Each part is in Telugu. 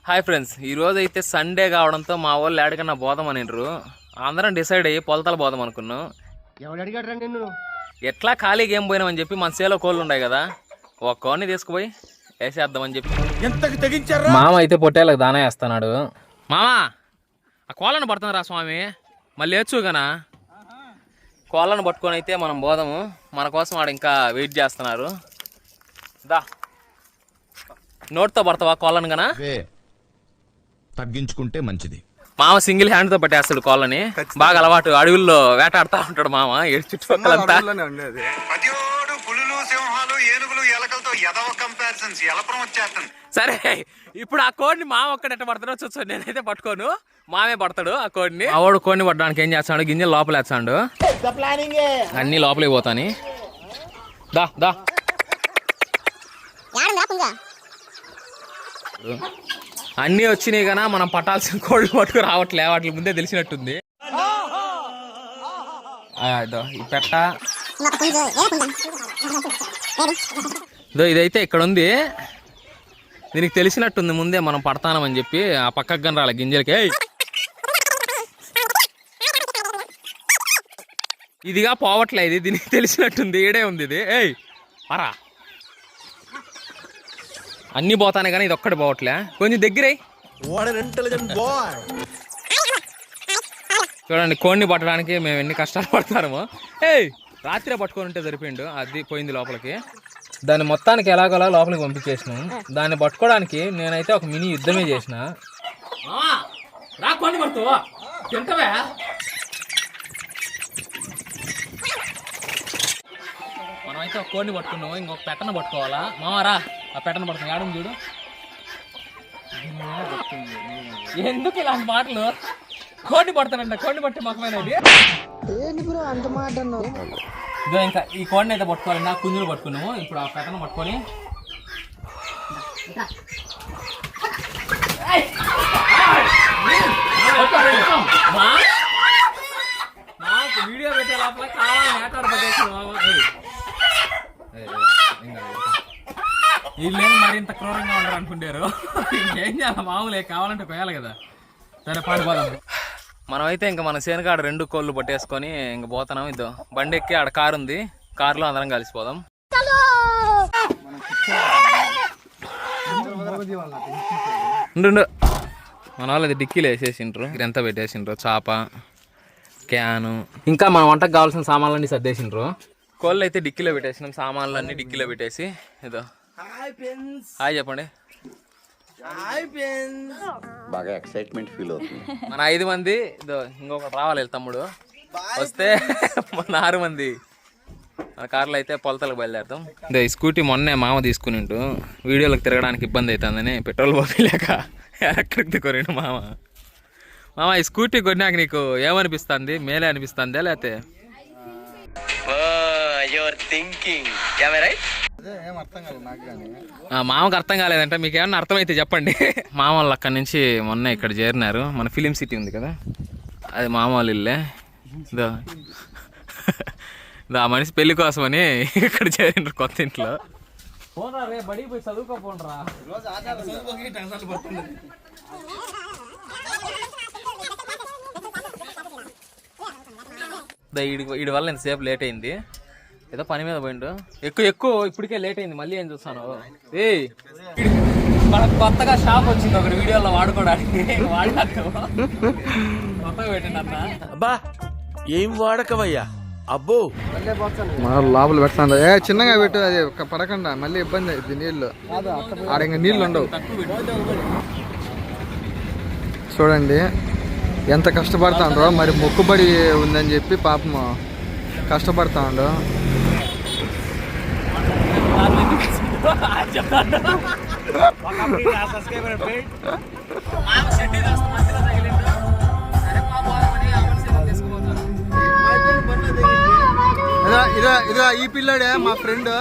హాయ్ ఫ్రెండ్స్, ఈరోజు అయితే సండే కావడంతో మా వాళ్ళు ఏడకన్నా పోదాం అనిండ్రు. అందరం డిసైడ్ అయ్యి పొలతల పోదాం అనుకున్నాం. ఎవడు అడిగాడు రా నిన్ను? ఎట్లా ఖాళీగా ఏం పోయినామని చెప్పి మన సేలో కోళ్ళు ఉన్నాయి కదా, ఒక కోడిని తీసుకుపోయి వేసేద్దామని చెప్పి మామ అయితే పొట్టేళ్ళకి దానా వేస్తున్నాడు. మామా ఆ కోళ్ళను పడుతుందిరా స్వామి, మళ్ళీ వేచ్చుగానా కోళ్ళను పట్టుకొని అయితే మనం పోదాము. మన కోసం వాడు ఇంకా వెయిట్ చేస్తున్నారు. దా నోట్తో పడతావా కోళ్ళను గనా? తగ్గించుకుంటే మంచిది. మామ సింగిల్ హ్యాండ్ తో పట్టేస్తాడు కోళ్ళని, బాగా అలవాటు. అడవుల్లో వేటాడుతూ ఉంటాడు మామ. చుట్టుపక్కలంతా సరే. ఇప్పుడు ఆ కోడిని మామ ఒక్కడెట్ట పడతాడో చూసు, నేనైతే పట్టుకోను, మామే పడతాడు ఆ కోడిని. ఆవిడ కోడిని పట్టడానికి ఏం చేస్తాడు, గింజలు లోపల వేస్తాడు, అన్ని లోపలికి పోతాని. దా దా అన్నీ వచ్చినాయి కదా, మనం పట్టాల్సిన కోళ్ళు పట్టుకు రావట్లే, వాటి ముందే తెలిసినట్టుంది. ఈ పెట్ట ఇదైతే ఇక్కడ ఉంది, దీనికి తెలిసినట్టుంది ముందే మనం పడతానమని చెప్పి. ఆ పక్కకు కానీ రాలే గింజలకి. ఇదిగా పోవట్లే, ఇది దీనికి తెలిసినట్టుంది, ఈడే ఉంది ఇది. ఏయ్ పరా, అన్ని పోతానే కానీ ఇది ఒక్కటి పోవట్లే. కొంచెం దగ్గరే చూడండి, కోడిని పట్టడానికి మేము ఎన్ని కష్టాలు పడతామో. ఏయ్ రాత్రే పట్టుకొని ఉంటే సరిపోయిండు, అది పోయింది లోపలికి. దాన్ని మొత్తానికి ఎలాగోలా లోపలికి పంపించేసినాం. దాన్ని పట్టుకోవడానికి నేనైతే ఒక మినీ యుద్ధమే చేసిన. మనమైతే ఒక కోడిని పట్టుకున్నాము, ఇంకొక పెట్టను పట్టుకోవాలా. మామారా ఆ పెట్టను పడుతుంది, ఆడని చూడు. ఎందుకు ఇలాంటి మాటలు? కోడిని పడతానంట, కోడిని పట్టి మొక్కమైనది. ఇదో ఇంకా ఈ కోడిని అయితే పట్టుకోవాలి. నా కుంజులు పట్టుకున్నాము, ఇప్పుడు ఆ పెట్టను పట్టుకొని వీడియో పెట్టే లోపల కావాలి మాట్లాడు పట్టేసి వీళ్ళేం మరింత క్రూరంగా ఉండరు అనుకుంటారు. ఏం చేయాలి, మామూలే, కావాలంటే పోయాలి కదా. సరే పాడుకోదాం. మనమైతే ఇంకా మన సేనకాడ 2 కోళ్ళు పట్టేసుకొని ఇంక పోతున్నాం. ఇదో బండి ఎక్కి ఆడ కారు ఉంది, కారులో అందరం కలిసిపోదాం. మన వాళ్ళు అది డిక్కీలు వేసేసిండ్రు, ఇదంతా పెట్టేసిండ్రు, చాప, క్యాను, ఇంకా మన వంటకు కావాల్సిన సామాన్లన్నీ సర్దేసిండ్రు. కోళ్ళు అయితే డిక్కీలో పెట్టేసినాం, సామాన్లు అన్ని డిక్కీలో పెట్టేసి. ఇదో హాయ్ చెప్పండి. బాగా ఎక్సైట్మెంట్ ఫీల్ అవుతుంది. మన 5 మంది, ఇదో ఇంకొకటి రావాలి తమ్ముడు, వస్తే మన 6 మంది మన కార్లో అయితే పొలతలకు బయలుదేరుతాం. ఇదో ఈ స్కూటీ మొన్నే మామ తీసుకునిండు, వీడియోలకు తిరగడానికి ఇబ్బంది అవుతుందని పెట్రోల్ పోలేక ఎలక్ట్రిక్ కొనిండు మామ. మామ ఈ స్కూటీ కొన్నాక నీకు ఏమనిపిస్తుంది? మేలే అనిపిస్తుందా లేకపోతే? మామకు అర్థం కాలేదంటే మీకు ఏమన్నా అర్థమైతే చెప్పండి. మామ వాళ్ళు అక్కడి నుంచి మొన్న ఇక్కడ చేరినారు. మన ఫిలిం సిటీ ఉంది కదా, అది మామ వాళ్ళ ఇల్లే. ఇదో ఆ మనిషి పెళ్లి కోసమని ఇక్కడ చేరినారు కొత్త ఇంట్లో. బడికి పోయి చదువుకోపోండ్రా. వీడి వల్ల ఎంతసేపు లేట్ అయింది, ఏదో పని మీద పోయిండు. ఎక్కువ ఇప్పటికే లేట్ అయింది, మళ్ళీ ఏం చూస్తాను. ఏయ్ మనకు కొత్తగా షాప్ వచ్చింది ఒకటి వీడియోలో వాడుకోవడానికి, వాడినట్టు కొత్తగా పెట్టండి అన్న. అబ్బా ఏం వాడకవయ్యా, అబ్బో లోపల పెడతాను. చిన్నగా పెట్టు, అది పడకుండా మళ్ళీ ఇబ్బంది అవుతుంది. నీళ్ళు ఆడ ఇంకా నీళ్ళు ఉండవు. చూడండి ఎంత కష్టపడతాండ్రో, మరి మొక్కుబడి ఉందని చెప్పి పాపం కష్టపడతాండు. ఇదో ఈ పిల్లాడే మా ఫ్రెండ్.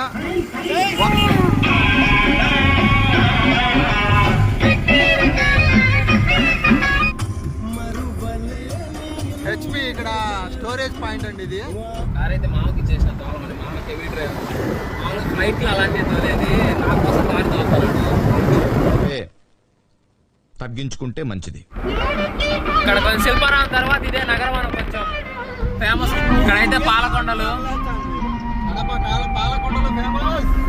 హెచ్పి ఇక్కడ స్టోరేజ్ పాయింట్ అండి ఇది. కార్ అయితే మామకి ఇచ్చేసిన, మామకి హెవీ డ్రైవర్. ఫ్లైట్లో అలాంటిది నా కోసం కారు తోలుతాను. తగ్గించుకుంటే మంచిది. ఇక్కడ కొంచెం శిల్పారామం తర్వాత ఇదే నగరవనం కొంచెం ఫేమస్. ఇక్కడైతే పాలకొండలు.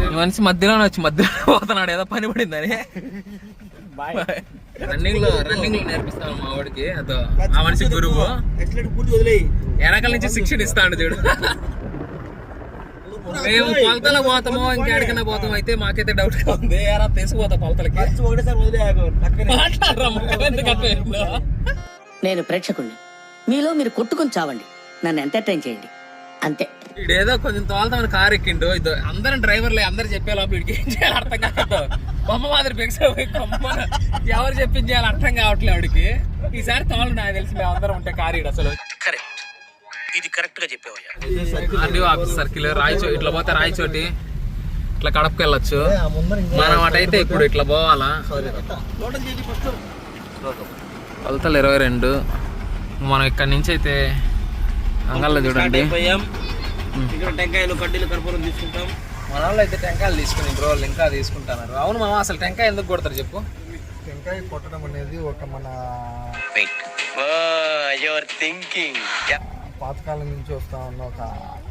ఈ మనిషి మధ్యలోనే వచ్చి మధ్యలో పోతున్నాడు, ఏదో పని పడిందని. రన్నింగ్ లో నేర్పిస్తాను మా వాడికి. అదో ఆ మనిషి గురువు. వెనకాల నుంచి శిక్షణ ఇస్తాడు చూడు. మేము కొలతలకు పోతామో ఇంకెక్కడికైనా పోతాం అయితే మాకైతే డౌట్ గా ఉంది. ఎలా తీసుకుపోతా కొలతలకి. నేను ప్రేక్షకుణ్ణి, మీలో మీరు కొట్టుకుని చావండి, నన్ను ఎంటర్టైన్ చేయండి అంతే. ఇదేదో కొంచెం తోలుతామని కారు ఎక్కిండు. ఇదో అందరం డ్రైవర్లే, అందరు చెప్పేలా వీడికి ఏం చేయాలి అర్థం కాదు. బొమ్మ మాదిరి పెంచిపోయి ఎవరు చెప్పించేయాలి అర్థం కావట్లే వాడికి. ఈసారి తోలు నాకు తెలిసి మేము అందరం ఉంటే కారు అసలు. ఇది కరెక్ట్ గా చెప్పేవయ్యా. RDO office circle Rayachoti. ఇట్లా పోతే రాయచోటి, ఇట్లా కడపకి వెళ్ళొచ్చు. మనం అటైతే ఇప్పుడు ఇట్లా పోవాలా. కొలతలు 22. మనం ఇక్కడ నుంచి అయితే అంగల్లో చూడండి. టెంకాయలు కడ్డీలు కర్పూరం తీసుకుంటాం. మన వాళ్ళు అయితే టెంకాయలు తీసుకుని రోజులు ఇంకా తీసుకుంటున్నారు. అవును మామ, అసలు టెంకాయ ఎందుకు కొడతారు చెప్పు? టెంకాయ కొట్టడం అనేది ఒక మన పాతకాలం నుంచి వస్తా ఉన్న ఒక.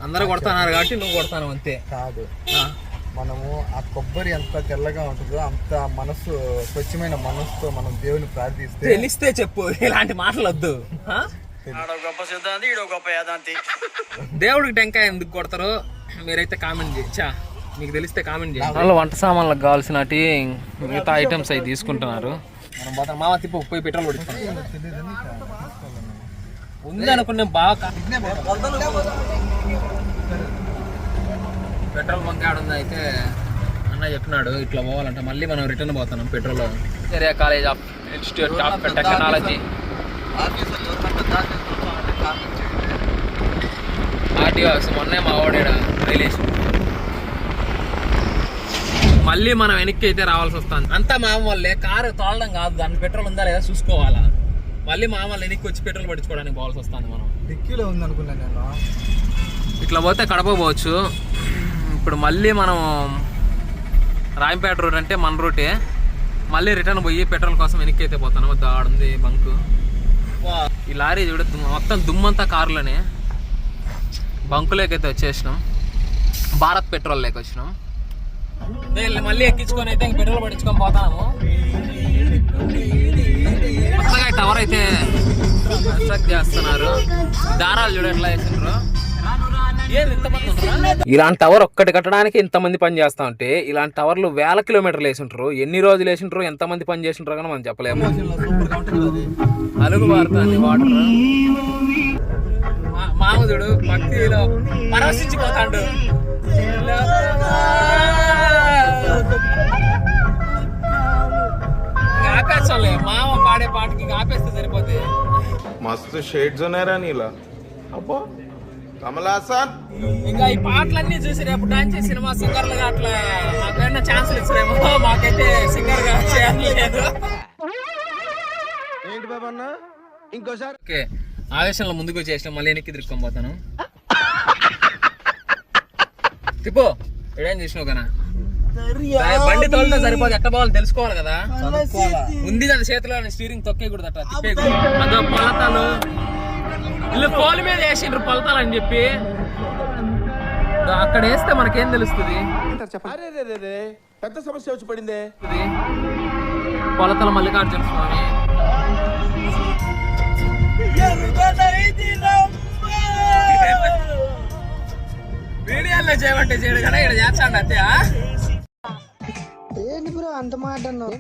అందరూ కొడుతున్నారు కాబట్టి నువ్వు కొడతాను అంతే కాదు. మనము ఆ కొబ్బరి ఎంత తెల్లగా ఉంటుందో అంత మనసు, స్వచ్ఛమైన మనసుతో మనం దేవుని ప్రార్థిస్తే. తెలిస్తే చెప్పు, ఇలాంటి మాటలు వద్దు. గొప్ప సిద్ధాంతి, ఈడో గొప్ప యాదాంతి. దేవుడికి టెంకాయ ఎందుకు కొడతారో మీరైతే కామెంట్ చేయచ్చా? మీకు తెలిస్తే కామెంట్ చేయండి. వాళ్ళు వంట సామాన్లకు కావాల్సిన మిగతా ఐటమ్స్ అవి తీసుకుంటున్నారు. మనం పోతాం మామ, తిప్పు పోయి పెట్రోల్ కొడుతాం. ఉంది అనుకునే బాగా పెట్రోల్ బంక్ ఆడుంది. అయితే అన్న చెప్పినాడు ఇట్లా పోవాలంటే మళ్ళీ మనం రిటర్న్ పోతున్నాం petrol. Area college of institute of technology. RTO మొన్నే మా వాడాడు రిలీజ్. మళ్ళీ మనం వెనక్కి అయితే రావాల్సి వస్తుంది. అంతా మామ వల్లే. కారు తోలడం కాదు, దానికి పెట్రోల్ ఉందా లేదా చూసుకోవాలా. మళ్ళీ మామ వాళ్ళు వెనక్కి వచ్చి పెట్రోల్ పట్టించుకోవడానికి పోవాల్సి వస్తుంది. మనం డిక్కీలో ఉంది అనుకున్నాను నేను. ఇట్లా పోతే కడప పోవచ్చు. ఇప్పుడు మళ్ళీ మనం రాయంపేట రూట్ అంటే మన రూటే. మళ్ళీ రిటర్న్ పోయి పెట్రోల్ కోసం వెనక్కి అయితే పోతాను. ఆడుంది బంకు. ఈ లారీ చూడ మొత్తం దుమ్మంతా కారులోనే. బంకులోకైతే వచ్చేసినాం. భారత్ పెట్రోల్ లేక వచ్చినాం. మళ్ళీ ఎక్కించుకొని అయితే పెట్రోల్ పట్టించుకొని పోతాము. కొత్తగా టవర్ అయితే కన్స్ట్రక్ట్ చేస్తున్నారు. దారాలు చూడ ఎట్లా వేసినారు. ఇలాంటి టవర్ ఒక్కటి కట్టడానికి ఇంతమంది పని చేస్తా ఉంటే ఇలాంటి టవర్లు వేల కిలోమీటర్లు వేసింటారు. ఎన్ని రోజులు వేసింటారు, ఎంతమంది పని చేసింటారో కానీ మనం చెప్పలేము. అలుగు పారుతుంది వాటర్. మామూదుడు భక్తిలో పరవశించిపోతాడు. ఆపేస్తాంలే, మామ పాడే పాటకి ఆపేస్తే సరిపోతుంది. మస్తు షేడ్స్ ఉన్నాయరా నీలా. అబ్బో కమలాసన్. ఇంకా ఈ పాటలన్నీ చూసి రేపు డాన్స్ చేసి సినిమా సింగర్లుగా అట్లా మాకైనా ఛాన్సులు ఇస్తారేమో. మాకైతే సింగర్ గా చేయలేదు. ఏంటి బాబా అన్న ఇంకోసారి. ఓకే, ఆవేశంలో ముందుకు వచ్చేసిన మళ్ళీ వెనక్కి తిరుక్కొని పోతాను. తిప్పు ఏడేం చేసినావు కదా. బండి తోలితే సరిపోదు, ఎట్ట పోవాలి తెలుసుకోవాలి కదా. ఉంది కదా చేతిలో, స్టీరింగ్ తొక్కేయకూడదు, అట్లా తిప్పేయకూడదు. అదో పొలతాలు వీళ్ళు పోల్ మీద వేసిండ్రు పొలతాలు అని చెప్పి. అక్కడ వేస్తే మనకేం తెలుస్తుంది? పెద్ద సమస్య వచ్చి పడిందే. పొలతల మల్లికార్జున స్వామి. వీడియోలో చేయమంటే చేయడు కదా, ఇక్కడ చేస్తాడు అంతే. ఏంటి బ్రో అంత మాట అన్నావు?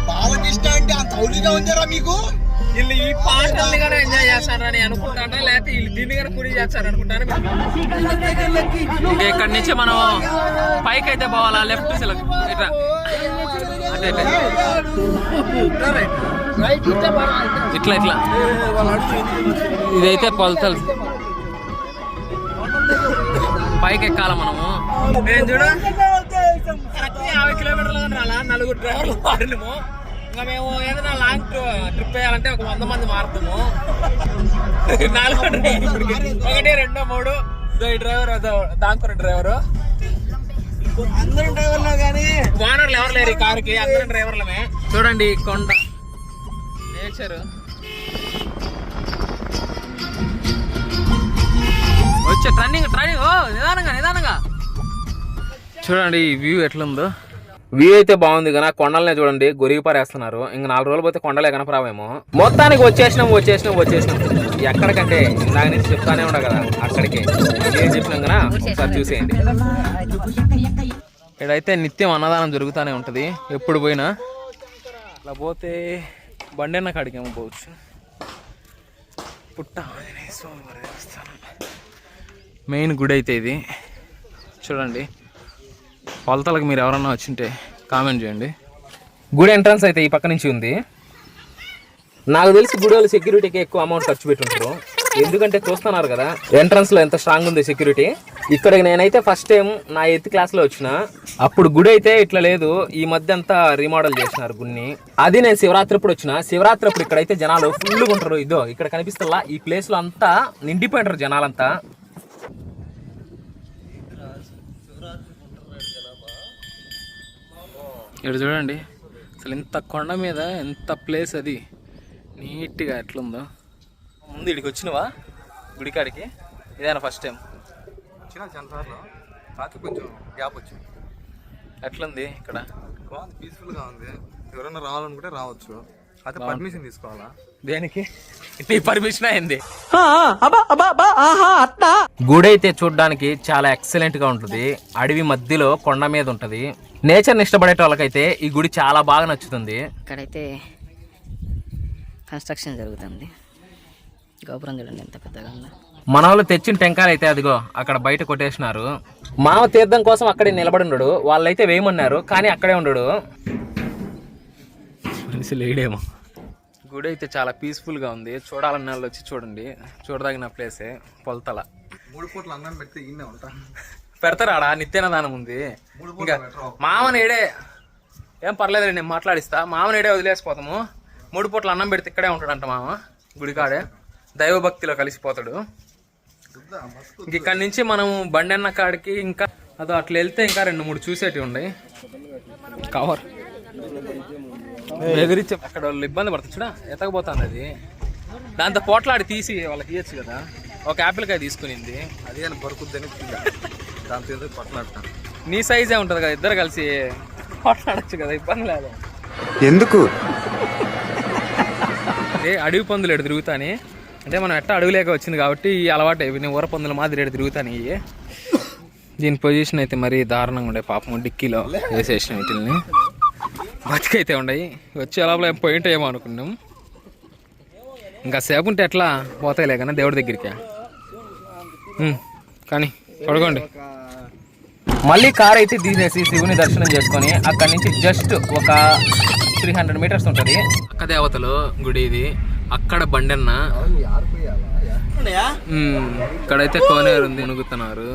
బాలకృష్ణ అంటే అంత అవులిగా ఉందారా మీకు? వీళ్ళు ఈ పాటల్ని కూడా ఎంజాయ్ చేస్తారని అనుకుంటారా, లేకపోతే వీళ్ళు దీన్ని కూడా పూరి చేస్తారు అనుకుంటారా? ఇక్కడ నుంచి మనం పైకి అయితే పోవాలా, లెఫ్ట్ ఇట్లా అంటే ఇట్లా ఇట్లా. ఇదైతే పొలతలు పైకి ఎక్కాల మనము. నేను చూడ 50 కిలోమీటర్లు రాలా, 4 డ్రైవర్లు మారినము. ఇంకా మేము ఏదైనా లాంగ్ ట్రిప్ వేయాలంటే ఒక 100 మంది మారుతాము. 4 డ్రైవర్ 1, 2, 3 ఈ డ్రైవర్ దాంకున్న డ్రైవరు. అందరూ డ్రైవర్లో కానీ ఓనర్లు ఎవరు లేరు ఈ కారుకి, అందరం డ్రైవర్లమే. చూడండి కొండ నేచర్ వచ్చే ట్రన్నింగ్ ఓ నిదానంగా చూడండి ఈ వ్యూ ఎట్లుందో. వ్యూ అయితే బాగుంది కానీ కొండలనే చూడండి గొరిగి పారేస్తున్నారు. ఇంకా 4 రోజులు పోతే కొండలే కనపరావేమో. మొత్తానికి వచ్చేసినాం. ఎక్కడికంటే ఇందాక నుంచి చెప్తానే ఉండ కదా అక్కడికి ఏం చెప్పినాం కదా ఒకసారి చూసేయండి. ఇక్కడైతే నిత్యం అన్నదానం జరుగుతూనే ఉంటుంది ఎప్పుడు పోయినా. అలా పోతే బండెన్న కాడికేమో పోవచ్చు. పుట్ట ఆంజనేయ స్వామి వారి దేవస్థానం మెయిన్ గుడి అయితే ఇది. చూడండి కొలతలకు మీరు ఎవరన్నా వచ్చింటే కామెంట్ చేయండి. గుడి ఎంట్రన్స్ అయితే ఈ పక్క నుంచి ఉంది. నాకు తెలిసి గుడి వాళ్ళు సెక్యూరిటీకి ఎక్కువ అమౌంట్ ఖర్చు పెట్టుంటారు. ఎందుకంటే చూస్తున్నారు కదా ఎంట్రన్స్ లో ఎంత స్ట్రాంగ్ ఉంది సెక్యూరిటీ. ఇక్కడికి నేనైతే ఫస్ట్ టైం నా 8th క్లాస్లో వచ్చిన. అప్పుడు గుడి అయితే ఇట్లా లేదు. ఈ మధ్య అంతా రీమోడల్ చేసినారు గుడిని. అది నేను శివరాత్రి అప్పుడు వచ్చిన. శివరాత్రి అప్పుడు ఇక్కడైతే జనాలు ఫుల్గా ఉంటారు. ఇదో ఇక్కడ కనిపిస్తల్లా ఈ ప్లేస్ లో అంతా నిండిపోయింటారు జనాలంతా. ఇక్కడ చూడండి అసలు ఇంత కొండ మీద ఎంత ప్లేస్ అది నీట్గా ఎట్లుందో. ముందు ఇక్కడికి వచ్చినవా గుడికాడికి? ఇదేనా ఫస్ట్ టైం? వచ్చిన చాలాసార్లు కాకపోతే కొంచెం గ్యాప్ వచ్చింది. ఎట్లుంది ఇక్కడ? బాగుంది, పీస్ఫుల్గా ఉంది. ఎవరైనా రావాలనుకుంటే రావచ్చు. అయితే పర్మిషన్ తీసుకోవాలా? దేనికి? నీ పర్మిషన్ అయింది. గుడి అయితే చూడడానికి చాలా ఎక్సలెంట్ గా ఉంటుంది. అడవి మధ్యలో కొండ మీద ఉంటది. నేచర్ ని ఇష్టపడే వాళ్ళకైతే ఈ గుడి చాలా బాగా నచ్చుతుంది. ఇక్కడైతే కన్స్ట్రక్షన్ జరుగుతుంది. గోపురం చూడండి ఎంత పెద్దగా ఉందో. మన వాళ్ళు తెచ్చిన టెంకాయలు అయితే అదిగో అక్కడ బయట కొట్టేసినారు. మామ తీర్థం కోసం అక్కడే నిలబడి ఉండడు. వాళ్ళైతే వేయమన్నారు కానీ అక్కడే ఉండడు. మనిషి లేడేమో. గుడి అయితే చాలా పీస్ఫుల్గా ఉంది. చూడాలన్న వాళ్ళు వచ్చి చూడండి. చూడదగిన ప్లేసే. పొలతల 3 పూట్ల అన్నం పెడితే ఇన్నే ఉంటా పెడతారాడా నిత్యానదానం ఉంది. ఇంకా మామనేడే ఏం పర్లేదు నేను మాట్లాడిస్తా. మామనేడే వదిలేసిపోతాము. 3 పూట్ల అన్నం పెడితే ఇక్కడే ఉంటాడంట మామ గుడికాడే. దైవభక్తిలో కలిసిపోతాడు. ఇంక ఇక్కడి నుంచి మనం బండెన్న కాడికి ఇంకా అదో అట్లా వెళ్తే ఇంకా 2-3 చూసేటివి ఉన్నాయి. కవర్ ఎదిరించి అక్కడ వాళ్ళు ఇబ్బంది పడుతుంది. చూడ ఎతకపోతుంది అది. దాంతో పోట్లాడి తీసి వాళ్ళకి ఇవ్వచ్చు కదా. ఒక యాపిల్కాయ తీసుకునింది. అది అని బరుకుద్దని దాంతో ఎందుకు కొట్లాడతాను. నీ సైజే ఉంటుంది కదా, ఇద్దరు కలిసి పోట్లాడచ్చు కదా, ఇబ్బంది లేదు. ఎందుకు అడవి పందులు ఎడు తిరుగుతాని అంటే మనం ఎట్ట అడవిలేక వచ్చింది కాబట్టి ఈ అలవాటు ఇవి ఊర పందుల మాదిరి ఎడు తిరుగుతాని. దీని పొజిషన్ అయితే మరీ దారుణంగా ఉండే. పాపం డిక్కీలో వేసేసిన వీటిని బతికైతే ఉన్నాయి. వచ్చి అలా పోయింటే ఏమో అనుకున్నాం. ఇంకా సేపు ఉంటే ఎట్లా పోతాయిలే కానీ దేవుడి దగ్గరికి. కానీ పడుకోండి. మళ్ళీ కార్ అయితే తీసేసి శివుని దర్శనం చేసుకొని అక్కడి నుంచి జస్ట్ ఒక 300 మీటర్స్ ఉంటుంది. అక్క దేవతలు గుడి ఇది. అక్కడ బండెన్న. ఇక్కడైతే కోనేరు ఉంది, మునుగుతున్నారు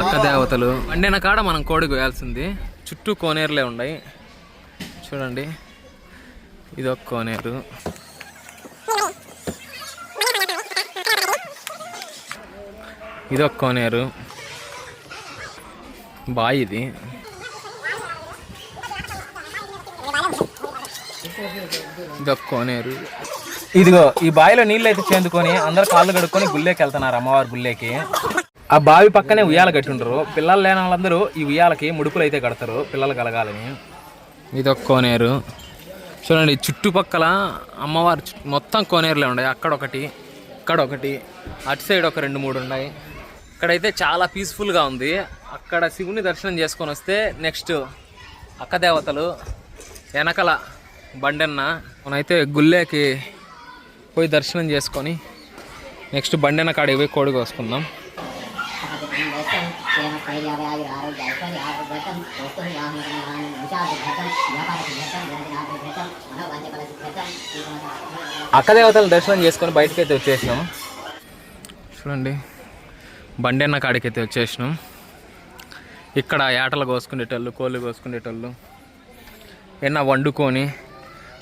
అక్క దేవతలు. బండెన్న కాడ మనం కోడి కోయాల్సింది. చుట్టూ కోనేరులే ఉన్నాయి. చూడండి ఇదొక కోనేరు. ఇదొక కోనేరు. బాయ్ ఇది. ఇదొక కోనేరు. ఇదిగో ఈ బావిలో నీళ్ళు అయితే చేదుకొని అందరు కాళ్ళు కడుక్కొని గుళ్ళేకి వెళ్తున్నారు. అమ్మవారి గుళ్ళేకి. ఆ బావి పక్కనే ఉయ్యాల కట్టుంటారు. పిల్లలు లేని వాళ్ళందరూ ఈ ఉయ్యాలకి ముడుపులు అయితే కడతారు పిల్లలు కలగాలని. ఇదొక కోనేరు. చూడండి చుట్టుపక్కల అమ్మవారు మొత్తం కోనేరులే ఉన్నాయి. అక్కడొకటి, ఇక్కడొకటి, అటు సైడ్ ఒక 2-3 ఉన్నాయి. ఇక్కడైతే చాలా పీస్ఫుల్గా ఉంది. అక్కడ శివుని దర్శనం చేసుకొని వస్తే నెక్స్ట్ అక్క దేవతలు, వెనకల బండెన్న. మనమైతే గుళ్ళేకి పోయి దర్శనం చేసుకొని నెక్స్ట్ బండెన్న కాడికి పోయి కోడి కోసుకుందాం. అక్క దేవతల దర్శనం చేసుకొని బయటకైతే వచ్చేసినాం. చూడండి బండెన్న కాడికైతే వచ్చేసినాం. ఇక్కడ ఏటలు కోసుకునేటోళ్ళు, కోళ్ళు కోసుకునేటోళ్ళు, ఏమన్నా వండుకొని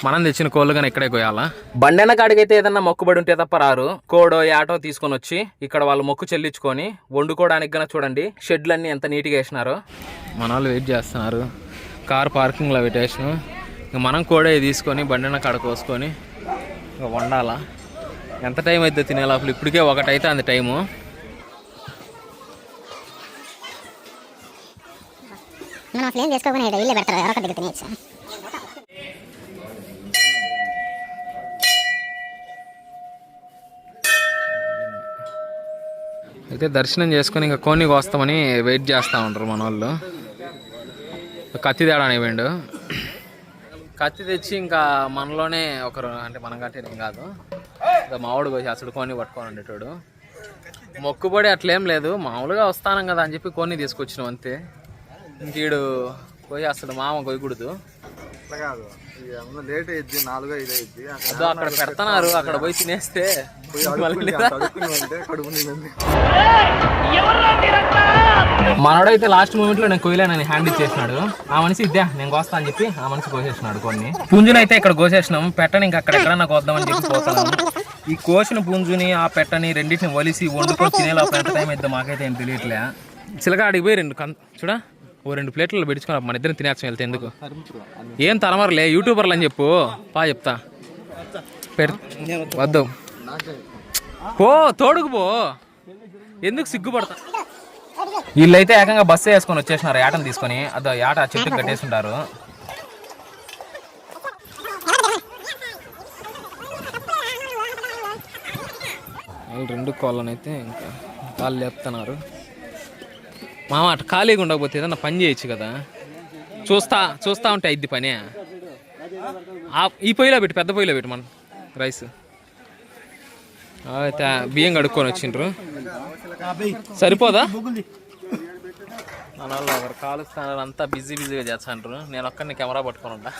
మనం తెచ్చిన కోళ్ళు కానీ ఇక్కడే కోయాలా. బండెన కాడికైతే ఏదన్నా మొక్కుబడి ఉంటే తప్ప రారు. కోడో యాటో తీసుకొని వచ్చి ఇక్కడ వాళ్ళు మొక్కు చెల్లించుకొని వండుకోవడానికి గానే చూడండి షెడ్లన్నీ ఎంత నీట్గా వేసినారో. మన వాళ్ళు వెయిట్ చేస్తున్నారు కార్ పార్కింగ్లో పెట్టేసాను. ఇంకా మనం కోడే తీసుకొని బండెన కాడ కోసుకొని ఇంకా వండాలా. ఎంత టైం అయితే తినే లోపల ఇప్పటికే 1 అయితే అంత టైము. మనం అసలు ఏం చేసుకోకుండా ఇల్లే పెడతారు ఎవరొక దగ్గర తినేచ్చు. అయితే దర్శనం చేసుకొని ఇంకా కోన్ని కోస్తామని వెయిట్ చేస్తూ ఉంటారు మన వాళ్ళు. కత్తి తేడానికి పోయిండు. కత్తి తెచ్చి ఇంకా మనలోనే ఒకరు అంటే మనం కట్టేది కాదు మామిడి కోసి అసలు కోన్ని పట్టుకొని ఉండేటోడు. మొక్కుబడి అట్లేం లేదు, మామూలుగా వస్తానం కదా అని చెప్పి కోన్ని తీసుకొచ్చినాం అంతే. ఇంకీడు పోయి అసలు మామ కొయ్యకూడదు. లేట్ అయ్యింది 4-5 అయ్యింది. అక్కడ పెడతారు, అక్కడ పోయి తినేస్తే మనోడైతే లాస్ట్ మూమెంట్ లో నేను కొయ్యలేనని హ్యాండ్ ఇచ్చేసినాడు. ఆ మనిషి ఇద్దా నేను కోస్తా అని చెప్పి ఆ మనిషి కోసేసినాడు కొన్ని పుంజుని. అయితే ఇక్కడ కోసేసినాం, పెట్టని ఇంకా అక్కడ ఎక్కడన్నా కోద్దామని చెప్పి పోతున్నాము. ఈ కోసిన పుంజుని ఆ పెట్టని రెండింటిని వలిసి వండుకొని తినేలా ఎంత టైం అయితే మాకైతే ఏం తెలియట్లే. చిలక అడిగి పోయి చూడా 2 ప్లేట్లలో పెట్టుకుని మన ఇద్దరిని తినేస్తాం వెళ్తే. ఎందుకు ఏం తరమరలే యూట్యూబర్లు అని చెప్పు చెప్తా వద్దు పో తోడుకు పో, ఎందుకు సిగ్గుపడతా. వీళ్ళైతే ఏకంగా బస్సు వేసుకొని వచ్చేసినారు యాటను తీసుకొని. అదో యాట చెట్టు కట్టేసి ఉంటారు. వాళ్ళు 2 కోళ్ళనైతే ఇంకా కాళ్ళు లేపుతున్నారు. మామ అటు ఖాళీగా ఉండకపోతే ఏదన్నా పని చేయొచ్చు కదా. చూస్తా ఉంటే అయిద్ది పని. ఈ పొయ్యిలో పెట్టి పెద్ద పొయ్యిలో పెట్టి మన రైస్ అయితే బియ్యం కడుక్కొని వచ్చిండ్రు. సరిపోదా మన వాళ్ళు ఒకరు కాలుస్తున్నారు, అంతా బిజీగా చేస్తాండ్రు. నేను ఒక్కరిని కెమెరా పట్టుకొని ఉంటా.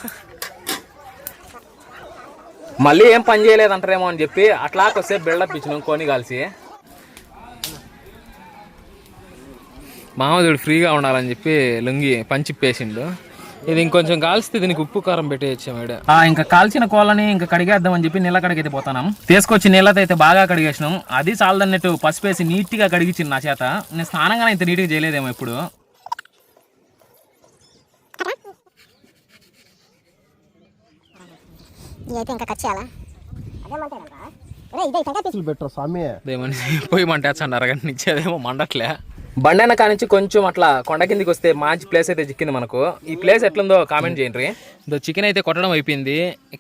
మళ్ళీ ఏం పని చేయలేదంటారేమో అని చెప్పి అట్లా కొద్దిసేపు బిల్డప్ ఇచ్చినాం కొని కాల్సి. మామూలు ఫ్రీగా ఉండాలని చెప్పి లుంగి పంచిప్పేసిండు. ఇది ఇంకొంచెం కాల్స్తే దీనికి ఉప్పు కారం పెట్టేయచ్చు మేడ. ఇంకా కాల్చిన కోళ్ళని ఇంకా కడిగేద్దామని చెప్పి నీళ్ళ కడిగైతే పోతాం. తీసుకొచ్చి నీళ్ళతో అయితే బాగా కడిగేసినాం. అది చాలదన్నట్టు పసుపేసి నీట్గా కడిగించింది నా చేత. నేను స్నానంగానే ఇంత నీట్గా చేయలేదేమో ఇప్పుడు. పోయి మంటేస్తాండి అరగంట నుంచి, అదేమో మండట్లే. బండైన కానించి కొంచెం అట్లా కొండ కిందికి వస్తే మంచి ప్లేస్ అయితే చిక్కింది మనకు. ఈ ప్లేస్ ఎట్లుందో కామెంట్ చేయండి. చికెన్ అయితే కొట్టడం అయిపోయింది,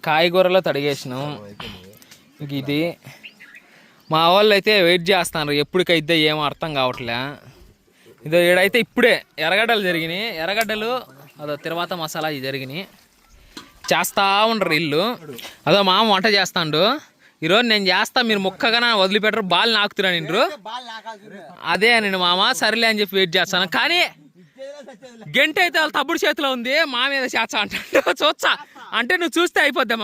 కాయగూరలో తడిగేసినాం. ఇది మా వాళ్ళు అయితే వెయిట్ చేస్తున్నారు ఎప్పటికైతే ఏమో అర్థం కావట్లే. ఇదో ఈడైతే ఇప్పుడే ఎర్రగడ్డలు జరిగినాయి, ఎర్రగడ్డలు అదో తర్వాత మసాలా ఇవి జరిగినాయి. చేస్తూ ఉండరు ఇల్లు. అదో మామ వంట చేస్తాండు. ఈరోజు నేను చేస్తా, మీరు ముక్కగా వదిలిపెట్టరు, బాల్ నాకుతురా నిండ్రు. అదే నేను మామ సరేలే అని చెప్పి వెయిట్ చేస్తాను. కానీ గంట అయితే వాళ్ళ తప్పుడు చేతిలో ఉంది, మా మీద చేస్తా అంటాడు. చూస్తా అంటే నువ్వు చూస్తే అయిపోద్దా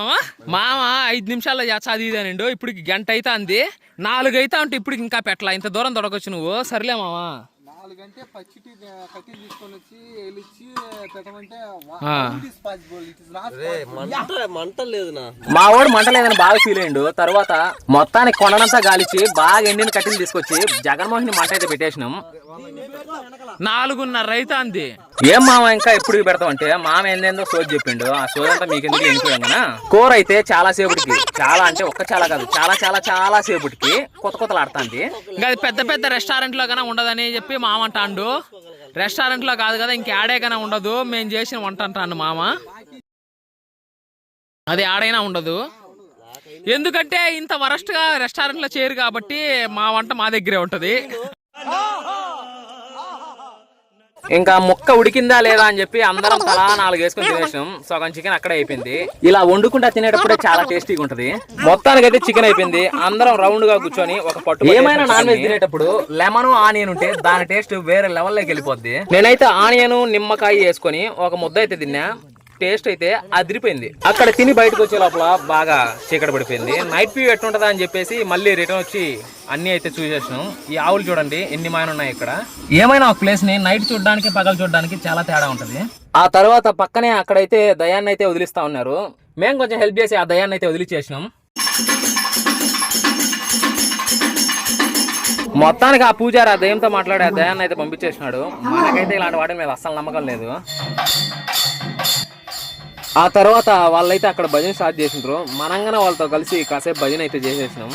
మామ 5 నిమిషాల్లో చేస్తా అది ఇది నిండు. ఇప్పటికి గంట అయితే అంది, 4 అయితే అంటే ఇప్పటికి ఇంకా పెట్టలా. ఇంత దూరం దొరకొచ్చు నువ్వు. సరేలే మామ 4 గంటే పచ్చిటి కట్టి తీసుకొని వచ్చి ఎలిచి పెట్టమంటే మా వాడు మంట లేదని బాగా ఫీల్ అయ్యిండు. తర్వాత మొత్తానికి కొండనంతా గాలిచి బాగా ఎండిన కట్టిని తీసుకొచ్చి జగన్మోహన్ మంట అయితే పెట్టేసినాం. 4:30 అయితే అంది. ఏం మామ ఇంకా ఎప్పుడు పెడతాం అంటే మామ ఏందేందో సోది చెప్పిండు. ఆ సోది అంతా మీకు ఎందుకు ఎన్నిపోయాం. కూర అయితే చాలా సేపటికి, చాలా అంటే చాలా కాదు చాలా సేపటికి కొత్తలు ఆడుతుంది. ఇంకా అది పెద్ద రెస్టారెంట్ లో కన్నా ఉండదని చెప్పి మామ అంటాండు. రెస్టారెంట్ లో కాదు కదా, ఇంకేడే కన్నా ఉండదు, మేము చేసిన వంట అంటాను మామ. అది ఆడైనా ఉండదు, ఎందుకంటే ఇంత వరస్ట్ గా రెస్టారెంట్ లో చేయరు కాబట్టి మా వంట మా దగ్గరే ఉంటది. ఇంకా ముక్క ఉడికిందా లేదా అని చెప్పి అందరం తలా 4 వేసుకొని తినేసాం. సగం చికెన్ అక్కడే అయిపోయింది. ఇలా వండుకుంటా తినేటప్పుడే చాలా టేస్టీగా ఉంటది. మొత్తానికి అయితే చికెన్ అయిపోయింది. అందరం రౌండ్ గా కూర్చొని ఒక పట్టు ఏమైనా నాన్ వెజ్ తినేటప్పుడు లెమన్ ఆనియన్ ఉంటే దాని టేస్ట్ వేరే లెవెల్లోకి వెళ్ళిపోద్ది. నేనైతే ఆనియన్ నిమ్మకాయ వేసుకొని ఒక ముద్ద అయితే తిన్నా. టేస్ట్ అయితే అదిరిపోయింది. అక్కడ తిని బయటకు వచ్చే లోపల బాగా చీకటి పడిపోయింది. నైట్ వ్యూ ఎట్టుంటదా అని చెప్పేసి మళ్ళీ రిటర్న్ వచ్చి అన్ని అయితే చూసేసినాం. ఈ ఆవులు చూడండి ఎన్ని మాయన ఉన్నాయి ఇక్కడ. ఏమైనా ఒక ప్లేస్ ని నైట్ చూడడానికి పగలు చూడడానికి చాలా తేడా ఉంటది. ఆ తర్వాత పక్కనే అక్కడైతే దయాన్ని అయితే వదిలిస్తా ఉన్నారు. మేము కొంచెం హెల్ప్ చేసి ఆ దయాన్ని అయితే వదిలిచేసినాం. మొత్తానికి ఆ పూజారి ఆ దయ్యంతో మాట్లాడి ఆ దయాన్ని అయితే పంపించేసినాడు. మనకైతే ఇలాంటి వాటి మీద అస్సలు నమ్మకం లేదు. ఆ తర్వాత వాళ్ళైతే అక్కడ భజన స్టార్ట్ చేసిండ్రు. మనంగానే వాళ్ళతో కలిసి కాసేపు భజన అయితే చేసేసినాం.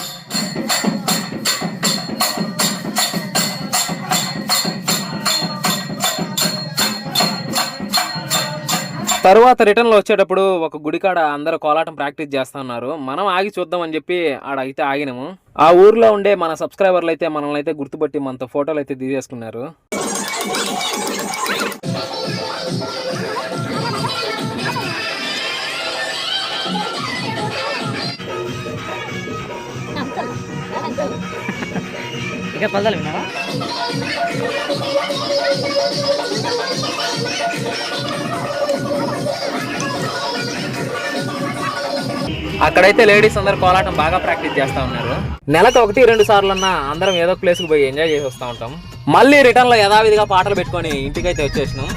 తర్వాత రిటర్న్లో వచ్చేటప్పుడు ఒక గుడికాడ అందరూ కోలాటం ప్రాక్టీస్ చేస్తా ఉన్నారు. మనం ఆగి చూద్దాం అని చెప్పి ఆడ అయితే ఆగినాము. ఆ ఊర్లో ఉండే మన సబ్స్క్రైబర్లు అయితే మనల్ని అయితే గుర్తుపట్టి మనతో ఫోటోలు అయితే తీసేసుకున్నారు. ఇక పదాలు విన్నారా? అక్కడైతే లేడీస్ అందరు కోలాటం బాగా ప్రాక్టీస్ చేస్తా ఉన్నారు. నెలకు 1-2 సార్లన్నా అందరం ఏదో ప్లేస్కి పోయి ఎంజాయ్ చేసి వస్తూ ఉంటాం. మళ్ళీ రిటర్న్లో యథావిధిగా పాటలు పెట్టుకొని ఇంటికైతే వచ్చేసినాం.